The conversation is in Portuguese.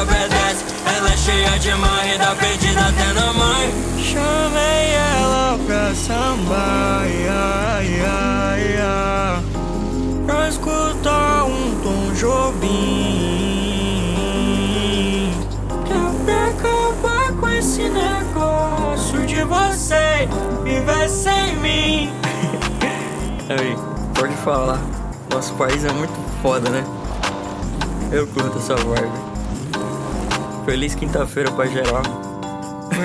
obedece. Ela é cheia de marrida, perdida até na mãe. Chamei ela pra sambar, pra escutar um Tom Jobim. Pra acabar com esse negócio de você viver sem mim. Aí, pode falar. Nosso país é muito foda, né? Eu curto essa vibe. Feliz quinta-feira pra geral.